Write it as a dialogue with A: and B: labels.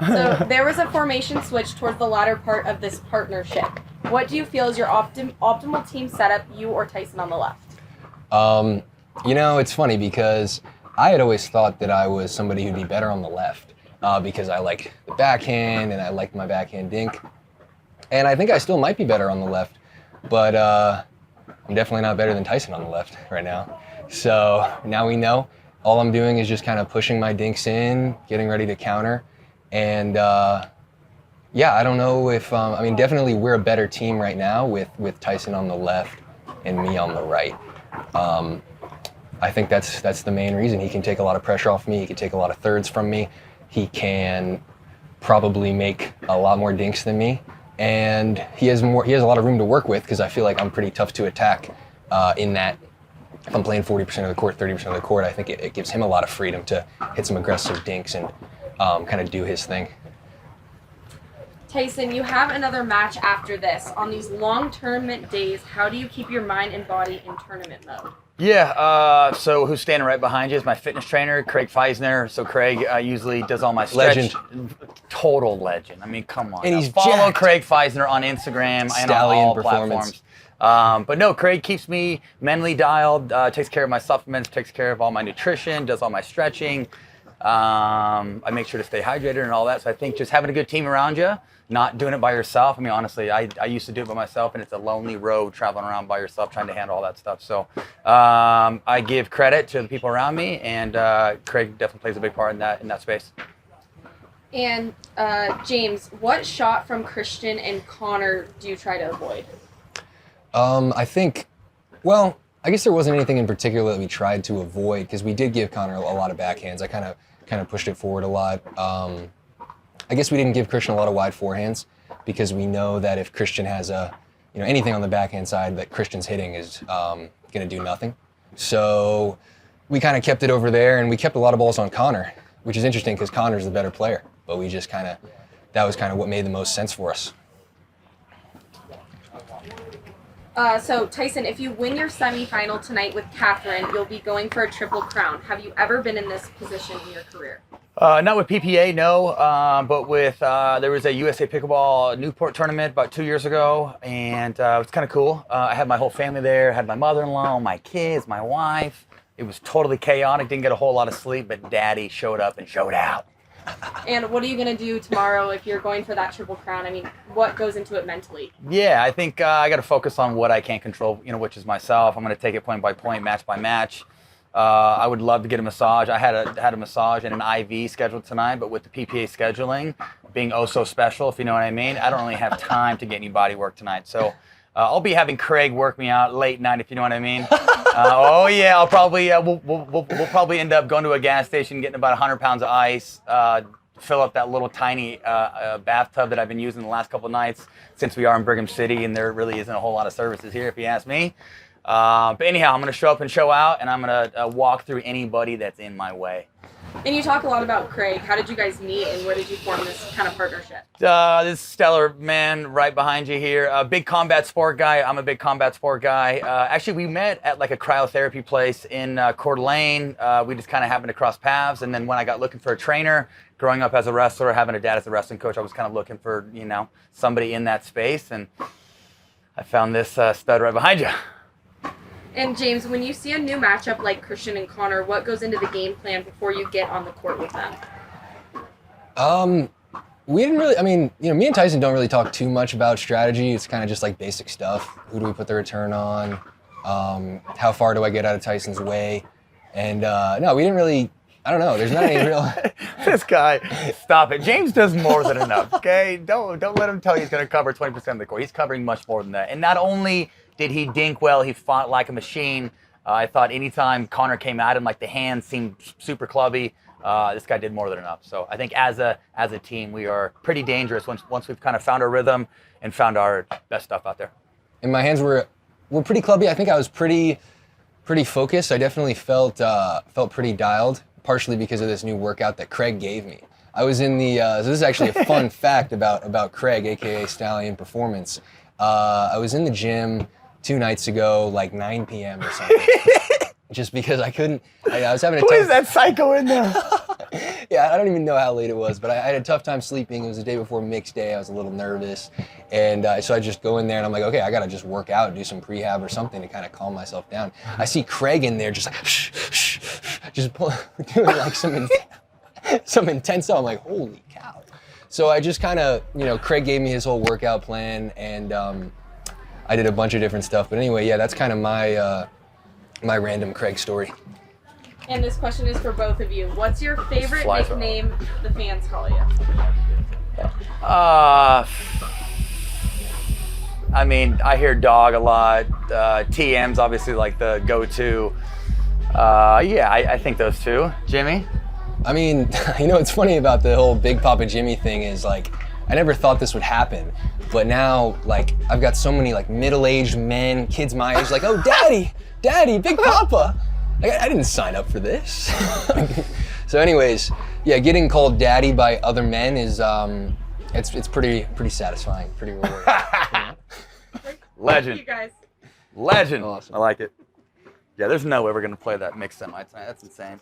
A: So there was a formation switch towards the latter part of this partnership. What do you feel is your optimal team setup, you or Tyson on the left?
B: It's funny because I had always thought that I was somebody who'd be better on the left because I like the backhand and I like my backhand dink. And I think I still might be better on the left, but I'm definitely not better than Tyson on the left right now. So now we know. All I'm doing is just kind of pushing my dinks in, getting ready to counter. And I don't know if, definitely we're a better team right now with Tyson on the left and me on the right. I think that's the main reason. He can take a lot of pressure off me. He can take a lot of thirds from me. He can probably make a lot more dinks than me. And he has a lot of room to work with because I feel like I'm pretty tough to attack in that. If I'm playing 40% of the court, 30% of the court, I think it gives him a lot of freedom to hit some aggressive dinks and kind of do his thing.
A: Tyson, you have another match after this. On these long tournament days, how do you keep your mind and body in tournament mode?
C: Yeah, so who's standing right behind you is my fitness trainer, Craig Feisner. So Craig usually does all my stretch.
B: Legend.
C: Total legend. I mean, come on.
B: And he's
C: follow
B: jacked.
C: Craig Feisner on Instagram and on all platforms. But no, Craig keeps me mentally dialed, takes care of my supplements, takes care of all my nutrition, does all my stretching. I make sure to stay hydrated and all that. So I think just having a good team around you, not doing it by yourself. I mean, honestly, I used to do it by myself, and it's a lonely road traveling around by yourself trying to handle all that stuff. So I give credit to the people around me, and Craig definitely plays a big part in that space.
A: And James, what shot from Christian and Connor do you try to avoid?
B: I guess there wasn't anything in particular that we tried to avoid because we did give Connor a lot of backhands. I kind of pushed it forward a lot. I guess we didn't give Christian a lot of wide forehands because we know that if Christian has anything on the backhand side that Christian's hitting is going to do nothing. So we kind of kept it over there, and we kept a lot of balls on Connor, which is interesting because Connor's the better player. But we just that was kind of what made the most sense for us.
A: So Tyson, if you win your semifinal tonight with Catherine, you'll be going for a triple crown. Have you ever been in this position in your career?
C: Not with PPA, no, but with there was a USA Pickleball Newport tournament about 2 years ago, and it was kind of cool. I had my whole family there, had my mother-in-law, my kids, my wife. It was totally chaotic, didn't get a whole lot of sleep, but Daddy showed up and showed out.
A: And what are you going to do tomorrow if you're going for that triple crown? I mean, what goes into it mentally?
C: Yeah, I think I got to focus on what I can't control, which is myself. I'm going to take it point by point, match by match. I would love to get a massage. I had a massage and an IV scheduled tonight, but with the PPA scheduling being oh so special, if you know what I mean, I don't really have time to get any body work tonight. So I'll be having Craig work me out late night, if you know what I mean. Oh yeah, I'll probably we'll probably end up going to a gas station, getting about 100 pounds of ice, fill up that little tiny bathtub that I've been using the last couple of nights since we are in Brigham City, and there really isn't a whole lot of services here, if you ask me. But anyhow, I'm going to show up and show out, and I'm going to walk through anybody that's in my way.
A: And you talk a lot about Craig. How did you guys meet, and where did you form this kind of partnership?
C: This stellar man right behind you here, a big combat sport guy. I'm a big combat sport guy. Actually, we met at like a cryotherapy place in Coeur d'Alene. We just kind of happened to cross paths, and then when I got looking for a trainer, growing up as a wrestler, having a dad as a wrestling coach, I was kind of looking for somebody in that space, and I found this stud right behind you.
A: And James, when you see a new matchup like Christian and Connor, what goes into the game plan before you get on the court with them?
B: We didn't really, me and Tyson don't really talk too much about strategy. It's kind of just like basic stuff. Who do we put the return on? How far do I get out of Tyson's way? And no, we didn't really, I don't know. There's not any real.
C: This guy, stop it. James does more than enough, okay? Don't let him tell you he's going to cover 20% of the court. He's covering much more than that. And not only did he dink well, he fought like a machine. I thought anytime Connor came at him, like the hands seemed super clubby. This guy did more than enough. So I think as a team, we are pretty dangerous once we've kind of found our rhythm and found our best stuff out there.
B: And my hands were pretty clubby. I think I was pretty focused. I definitely felt pretty dialed, partially because of this new workout that Craig gave me. I was in the, so this is actually a fun fact about Craig, AKA Stallion Performance. I was in the gym 2 nights ago, like 9 p.m. or something. Just because I couldn't, I was having a
C: Who is that psycho in there?
B: Yeah, I don't even know how late it was, but I had a tough time sleeping. It was the day before mixed day. I was a little nervous. And so I just go in there and I'm like, okay, I got to just work out, do some prehab or something to kind of calm myself down. I see Craig in there just like, just doing like some intense stuff. I'm like, holy cow. So I just kind of, Craig gave me his whole workout plan and I did a bunch of different stuff. But anyway, yeah, that's kind of my random Craig story.
A: And this question is for both of you. What's your favorite nickname the fans call you?
C: I mean, I hear dog a lot. TM's obviously like the go-to. Yeah, I think those two. Jimmy?
B: I mean, what's funny about the whole Big Papa Jimmy thing is like, I never thought this would happen, but now like I've got so many like middle-aged men, kids my age, like, oh, daddy, Big Papa. I didn't sign up for this. So anyways, yeah, getting called daddy by other men is, it's pretty satisfying, pretty rewarding.
C: Legend.
A: Thank you guys.
C: Legend.
B: Awesome.
C: I like it. Yeah, there's no way we're going to play that mixed semi tonight. That's insane.